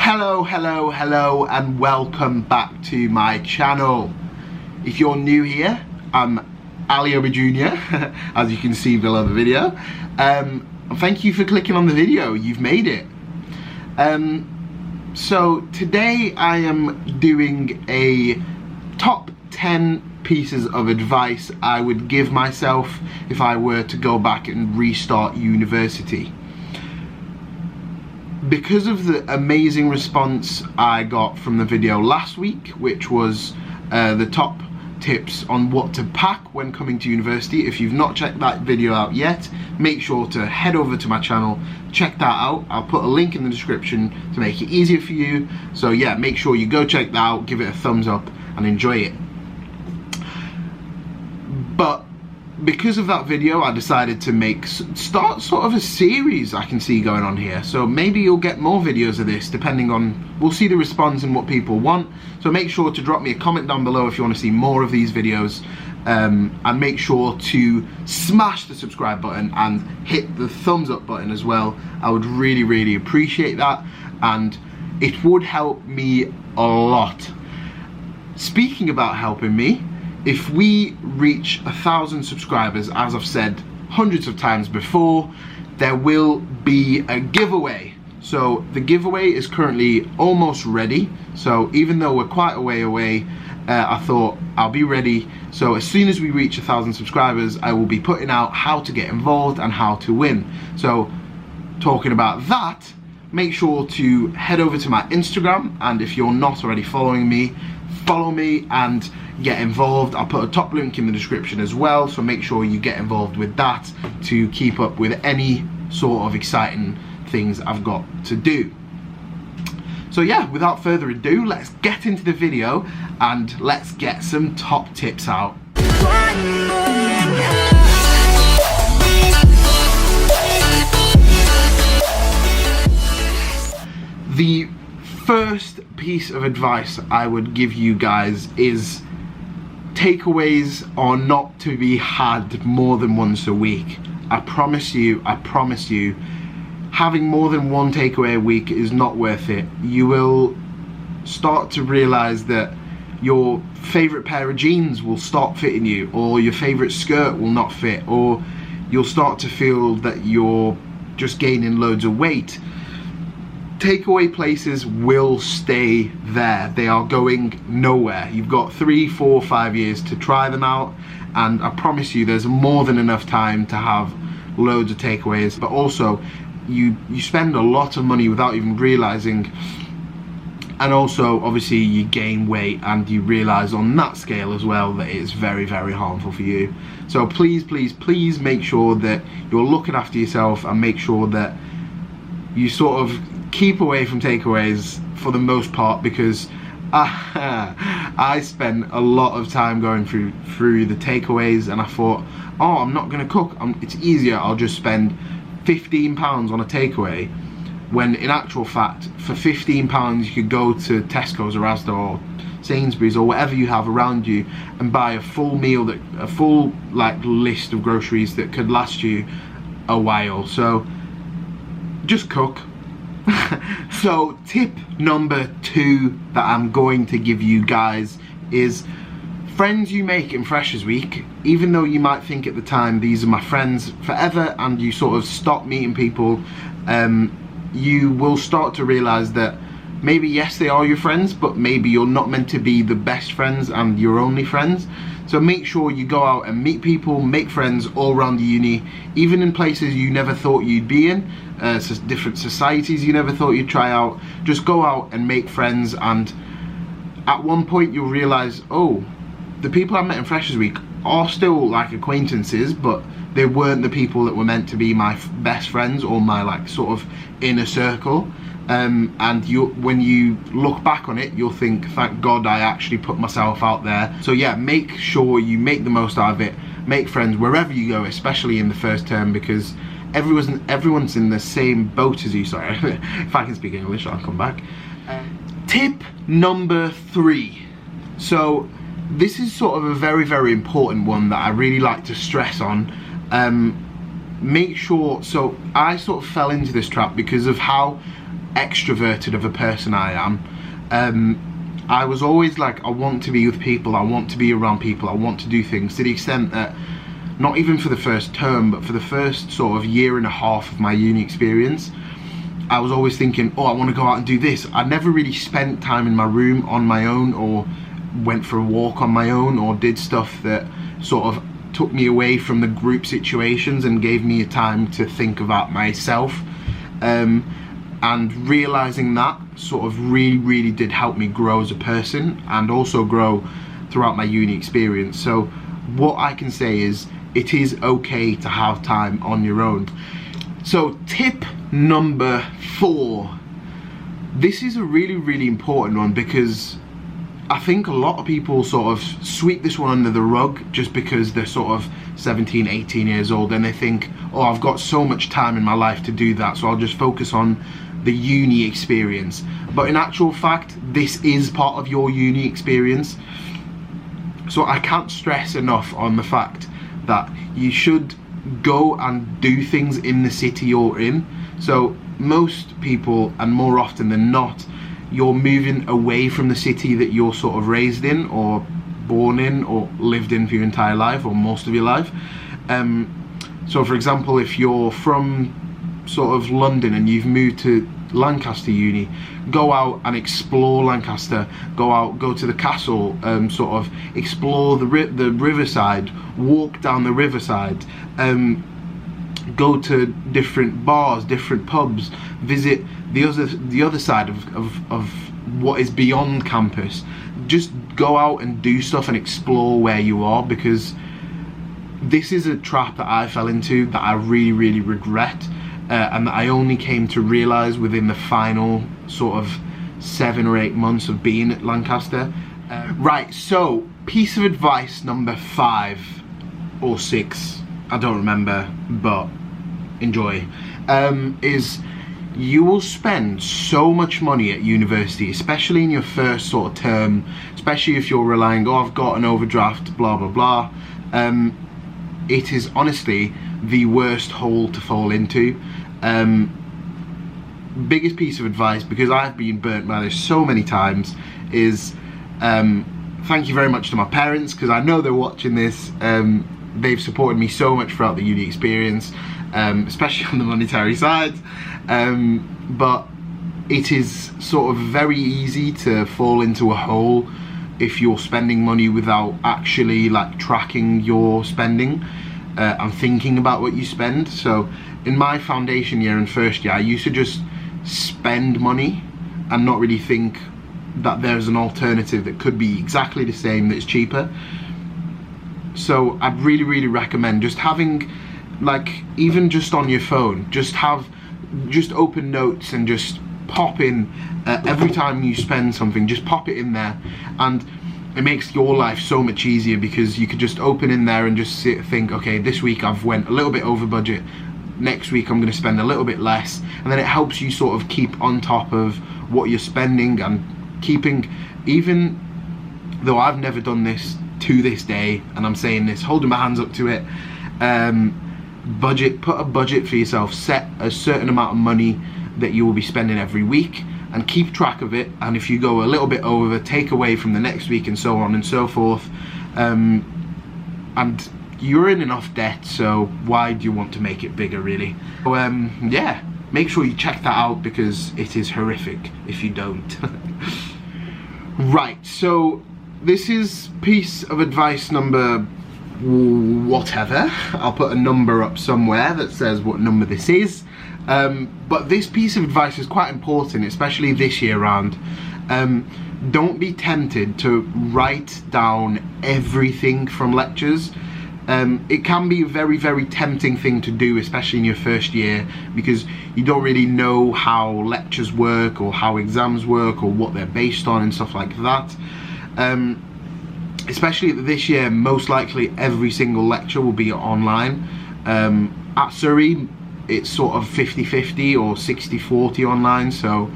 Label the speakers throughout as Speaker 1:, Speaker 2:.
Speaker 1: Hello and welcome back to my channel. If you're new here, I'm AboJR, as you can see below the video. Thank you for clicking on the video, you've made it. So today I am doing a top 10 pieces of advice I would give myself if I were to go back and restart university. Because of the amazing response I got from the video last week, which was the top tips on what to pack when coming to university. If you've not checked that video out yet, make sure to head over to my channel, check that out. I'll put a link in the description to make it easier for you. So yeah, make sure you go check that out, give it a thumbs up and enjoy it. But because of that video, I decided to start sort of a series I can see going on here. So maybe you'll get more videos of this, depending on, we'll see the response and what people want. So make sure to drop me a comment down below if you want to see more of these videos, and make sure to smash the subscribe button and hit the thumbs up button as well. I would really appreciate that, and it would help me a lot. Speaking about helping me, if we reach 1,000 subscribers, as I've said hundreds of times before, there will be a giveaway. So the giveaway is currently almost ready. So even though we're quite a way away, I thought I'll be ready. So as soon as we reach 1,000 subscribers, I will be putting out how to get involved and how to win. So talking about that, make sure to head over to my Instagram, and if you're not already following me, follow me and get involved. I'll put a top link in the description as well, so make sure you get involved with that to keep up with any sort of exciting things I've got to do. So yeah, without further ado, let's get into the video and let's get some top tips out. The first piece of advice I would give you guys is takeaways are not to be had more than once a week. I promise you, having more than one takeaway a week is not worth it. You will start to realize that your favorite pair of jeans will stop fitting you, or your favorite skirt will not fit, or you'll start to feel that you're just gaining loads of weight. Takeaway places will stay there. They are going nowhere. You've got 3, 4, 5 years to try them out, and I promise you there's more than enough time to have loads of takeaways. But also you spend a lot of money without even realizing, and also obviously you gain weight and you realize on that scale as well that it's very harmful for you. So please make sure that you're looking after yourself and make sure that you sort of keep away from takeaways for the most part, because I spent a lot of time going through the takeaways, and I thought, oh, I'm not gonna cook, it's easier, I'll just spend £15 on a takeaway, when in actual fact for £15 you could go to Tesco's or Asda or Sainsbury's or whatever you have around you and buy a full meal, a full list of groceries that could last you a while. So just cook. So tip number 2 that I'm going to give you guys is friends you make in Freshers Week. Even though you might think at the time these are my friends forever, and you sort of stop meeting people, you will start to realize that maybe yes they are your friends, but maybe you're not meant to be the best friends and your only friends. So make sure you go out and meet people, make friends all around the uni, even in places you never thought you'd be in, different societies you never thought you'd try out. Just go out and make friends, and at one point you'll realize, oh, the people I met in Freshers Week are still acquaintances, but they weren't the people that were meant to be my best friends or my sort of inner circle. And when you look back on it, you'll think, thank God I actually put myself out there. So yeah, make sure you make the most out of it, make friends wherever you go, especially in the first term, because everyone's in the same boat as you. Sorry, if I can speak English I'll come back. Tip number 3. So this is sort of a very important one that I really like to stress on. Make sure, so I sort of fell into this trap because of how extroverted of a person I am, I was always like, I want to be with people, I want to be around people, I want to do things, to the extent that, not even for the first term, but for the first sort of year and a half of my uni experience, I was always thinking, oh, I want to go out and do this. I never really spent time in my room on my own, or went for a walk on my own, or did stuff that sort of took me away from the group situations and gave me a time to think about myself. And realizing that sort of really did help me grow as a person, and also grow throughout my uni experience. So what I can say is, it is okay to have time on your own. So tip number 4. This is a really important one, because I think a lot of people sort of sweep this one under the rug just because they're sort of 17, 18 years old, and they think, oh, I've got so much time in my life to do that, so I'll just focus on the uni experience. But in actual fact, this is part of your uni experience. So I can't stress enough on the fact that you should go and do things in the city you're in. So most people, and more often than not, you're moving away from the city that you're sort of raised in, or born in, or lived in for your entire life, or most of your life. So for example, if you're from sort of London and you've moved to Lancaster Uni, go out and explore Lancaster, go to the castle, sort of explore the riverside, walk down the riverside, go to different bars, different pubs, visit the other side of what is beyond campus. Just go out and do stuff and explore where you are, because this is a trap that I fell into that I really regret, and that I only came to realise within the final sort of 7 or 8 months of being at Lancaster. Right, so piece of advice number 5 or 6, I don't remember, but enjoy, is you will spend so much money at university, especially in your first sort of term, especially if you're relying, oh, I've got an overdraft, blah blah blah. It is honestly the worst hole to fall into. Biggest piece of advice, because I've been burnt by this so many times, is thank you very much to my parents, because I know they're watching this. They've supported me so much throughout the uni experience, especially on the monetary side, but it is sort of very easy to fall into a hole if you're spending money without actually like tracking your spending and thinking about what you spend. So in my foundation year and first year, I used to just spend money and not really think that there's an alternative that could be exactly the same, that's cheaper. So I'd really recommend just having, like, even just on your phone, just open notes and just pop in every time you spend something, just pop it in there, and it makes your life so much easier, because you could just open in there and just think, okay, this week I've went a little bit over budget, next week I'm going to spend a little bit less, and then it helps you sort of keep on top of what you're spending, and keeping, even though I've never done this to this day, and I'm saying this, holding my hands up to it, put a budget for yourself, set a certain amount of money that you will be spending every week, and keep track of it, and if you go a little bit over, take away from the next week, and so on and so forth. And you're in enough debt, so why do you want to make it bigger, really? So, yeah, make sure you check that out, because it is horrific if you don't. Right, so this is piece of advice number whatever. I'll put a number up somewhere that says what number this is. But this piece of advice is quite important, especially this year round. Don't be tempted to write down everything from lectures. It can be a very tempting thing to do, especially in your first year, because you don't really know how lectures work, or how exams work, or what they're based on and stuff like that. Especially this year, most likely every single lecture will be online. At Surrey, it's sort of 50-50 or 60-40 online, so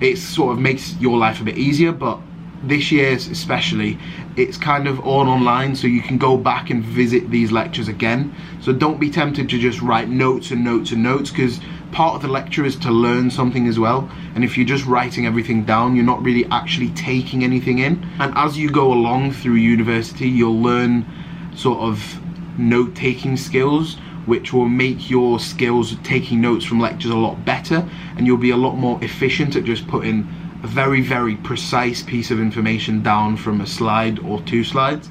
Speaker 1: it sort of makes your life a bit easier. But this year's especially, it's kind of all online, so you can go back and visit these lectures again. So don't be tempted to just write notes and notes and notes, because part of the lecture is to learn something as well, and if you're just writing everything down, you're not really actually taking anything in. And as you go along through university, you'll learn sort of note-taking skills, which will make your skills taking notes from lectures a lot better, and you'll be a lot more efficient at just putting a very, very precise piece of information down from a slide or 2 slides.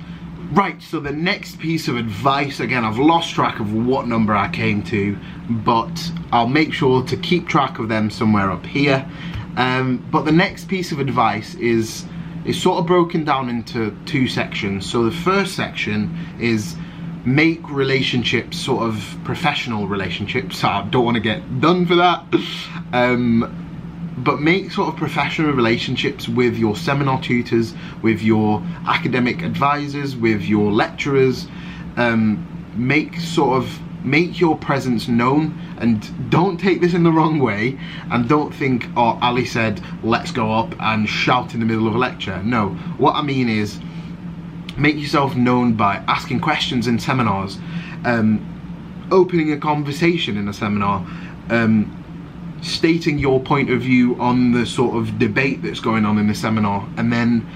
Speaker 1: Right, so the next piece of advice, again, I've lost track of what number I came to, but I'll make sure to keep track of them somewhere up here. But the next piece of advice is sort of broken down into 2 sections. So the first section is make relationships, sort of professional relationships. I don't want to get done for that. But make sort of professional relationships with your seminar tutors, with your academic advisors, with your lecturers. Make your presence known, and don't take this in the wrong way, and don't think, oh, Ali said let's go up and shout in the middle of a lecture. No, what I mean is make yourself known by asking questions in seminars, opening a conversation in a seminar, stating your point of view on the sort of debate that's going on in the seminar. And then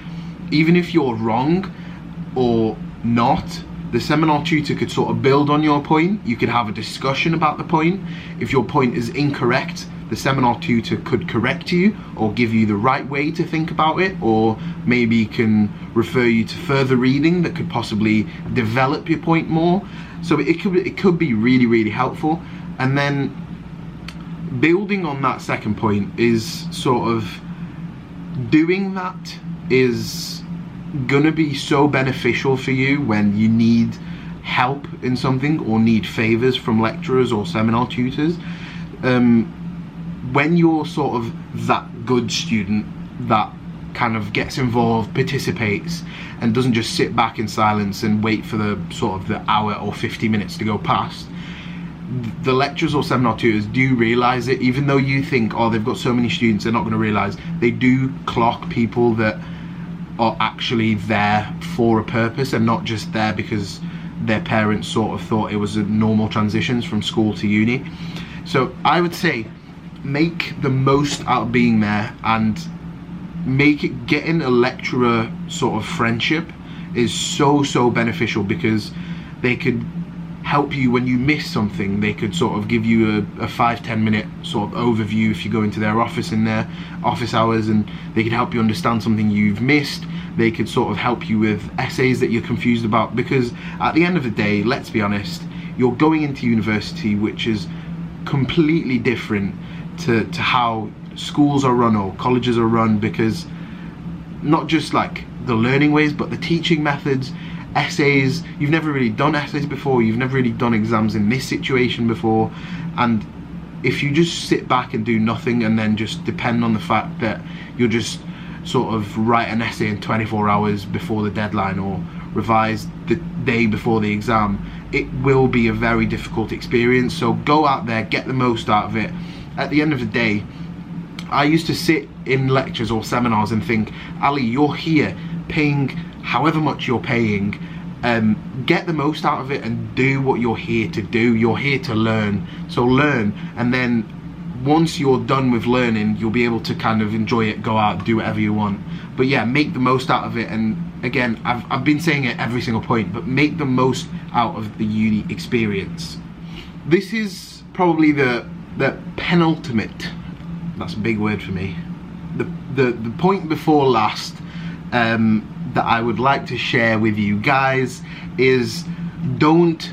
Speaker 1: even if you're wrong or not, the seminar tutor could sort of build on your point. You could have a discussion about the point. If your point is incorrect, the seminar tutor could correct you or give you the right way to think about it, or maybe can refer you to further reading that could possibly develop your point more. So it could be really, really helpful. And then building on that second point is sort of doing that is gonna be so beneficial for you when you need help in something or need favors from lecturers or seminar tutors. When you're sort of that good student that kind of gets involved, participates, and doesn't just sit back in silence and wait for the sort of the hour or 50 minutes to go past, the lecturers or seminar tutors do realise it. Even though you think, oh, they've got so many students, they're not going to realise, they do clock people that are actually there for a purpose and not just there because their parents sort of thought it was a normal transitions from school to uni. So I would say make the most out of being there, and getting a lecturer sort of friendship is so beneficial, because they could help you when you miss something. They could sort of give you a 5-10 minute sort of overview if you go into their office in their office hours, and they could help you understand something you've missed. They could sort of help you with essays that you're confused about, because at the end of the day, let's be honest, you're going into university, which is completely different to how schools are run or colleges are run, because not just like the learning ways, but the teaching methods, essays. You've never really done essays before, you've never really done exams in this situation before, and if you just sit back and do nothing and then just depend on the fact that you'll just sort of write an essay in 24 hours before the deadline or revise the day before the exam, it will be a very difficult experience. So go out there, get the most out of it. At the end of the day, I used to sit in lectures or seminars and think, Ali, you're here paying however much you're paying, get the most out of it and do what you're here to do. You're here to learn, so learn, and then once you're done with learning, you'll be able to kind of enjoy it, go out, do whatever you want. But yeah, make the most out of it. And again, I've been saying it every single point, but make the most out of the uni experience. This is probably the penultimate, that's a big word for me, the point before last that I would like to share with you guys is don't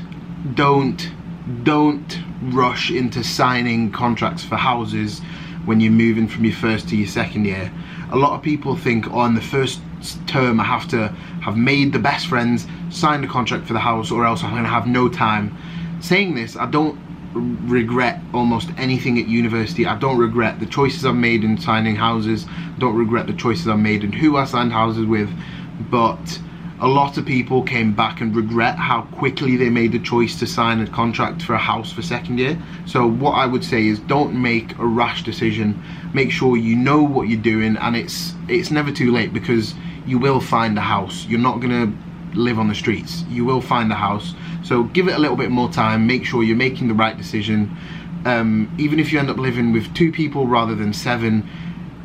Speaker 1: rush into signing contracts for houses when you're moving from your first to your second year. A lot of people think, oh, in the first term I have to have made the best friends, signed a contract for the house, or else I'm going to have no time. Saying this, I don't regret almost anything at university. I don't regret the choices I've made in signing houses, don't regret the choices I've made and who I signed houses with, but a lot of people came back and regret how quickly they made the choice to sign a contract for a house for second year. So what I would say is don't make a rash decision. Make sure you know what you're doing, and it's never too late, because you will find a house. You're not gonna live on the streets. You will find a house. So give it a little bit more time, make sure you're making the right decision, Even if you end up living with 2 people rather than 7,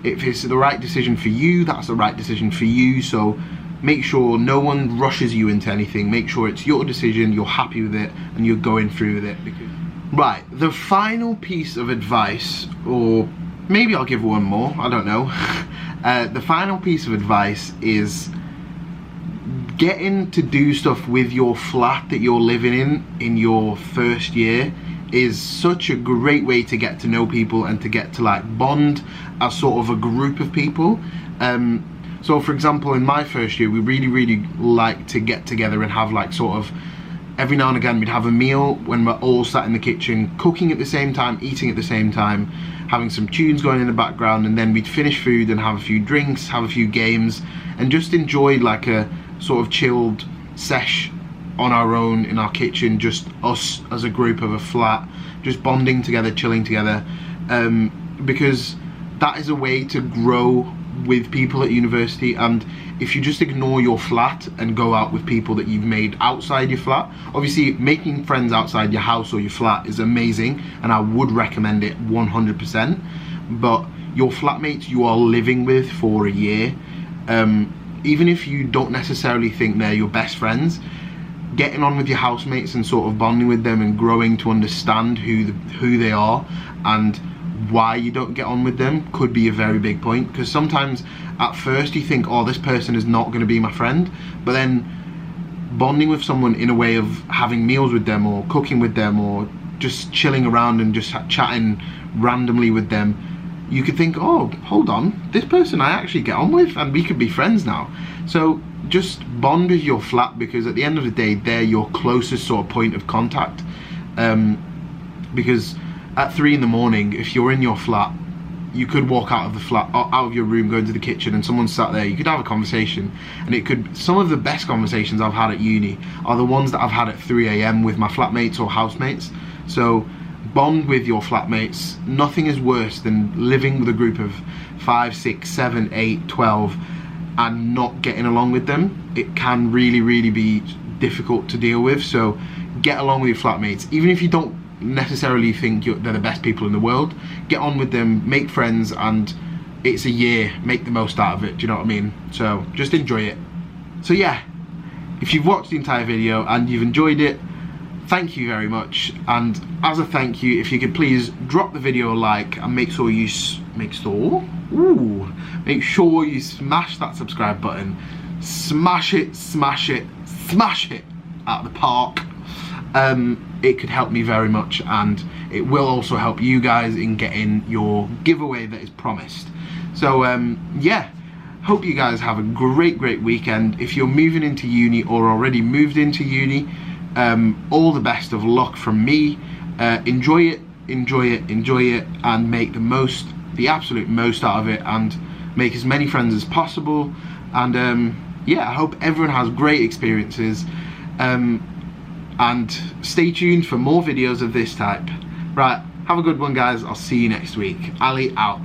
Speaker 1: if it's the right decision for you, that's the right decision for you. So make sure no one rushes you into anything. Make sure it's your decision, you're happy with it, and you're going through with it. Right, the final piece of advice, or maybe I'll give one more, I don't know. The final piece of advice is getting to do stuff with your flat that you're living in your first year is such a great way to get to know people and to get to like bond as sort of a group of people. So for example, in my first year, we really like to get together and have like sort of every now and again we'd have a meal when we're all sat in the kitchen, cooking at the same time, eating at the same time, having some tunes going in the background, and then we'd finish food and have a few drinks, have a few games, and just enjoy like a sort of chilled sesh on our own in our kitchen, just us as a group of a flat, just bonding together, chilling together, because that is a way to grow with people at university. And if you just ignore your flat and go out with people that you've made outside your flat, obviously making friends outside your house or your flat is amazing and I would recommend it 100%, but your flatmates you are living with for a year, even if you don't necessarily think they're your best friends, getting on with your housemates and sort of bonding with them and growing to understand who they are and why you don't get on with them could be a very big point. Because sometimes at first you think, oh, this person is not going to be my friend, but then bonding with someone in a way of having meals with them or cooking with them or just chilling around and just chatting randomly with them, you could think, oh, hold on, this person I actually get on with and we could be friends now. So just bond with your flat, because at the end of the day they're your closest sort of point of contact, because at 3 in the morning, if you're in your flat, you could walk out of the flat, out of your room, go into the kitchen, and someone's sat there. You could have a conversation, and it could. Some of the best conversations I've had at uni are the ones that I've had at 3 AM with my flatmates or housemates. So bond with your flatmates. Nothing is worse than living with a group of 5, 6, 7, 8, 12, and not getting along with them. It can really be difficult to deal with. So get along with your flatmates, even if you don't necessarily think they're the best people in the world. Get on with them, make friends, and it's a year, make the most out of it, do you know what I mean? So just enjoy it. So yeah, if you've watched the entire video and you've enjoyed it, thank you very much. And as a thank you, if you could please drop the video a like and make sure you smash that subscribe button. Smash it out of the park. It could help me very much, and it will also help you guys in getting your giveaway that is promised. So yeah, hope you guys have a great
Speaker 2: weekend. If you're moving into uni or already moved into uni, all the best of luck from me. Enjoy it, and make the absolute most out of it, and make as many friends as possible. And yeah, I hope everyone has great experiences. And stay tuned for more videos of this type. Right, have a good one guys, I'll see you next week. Ali out.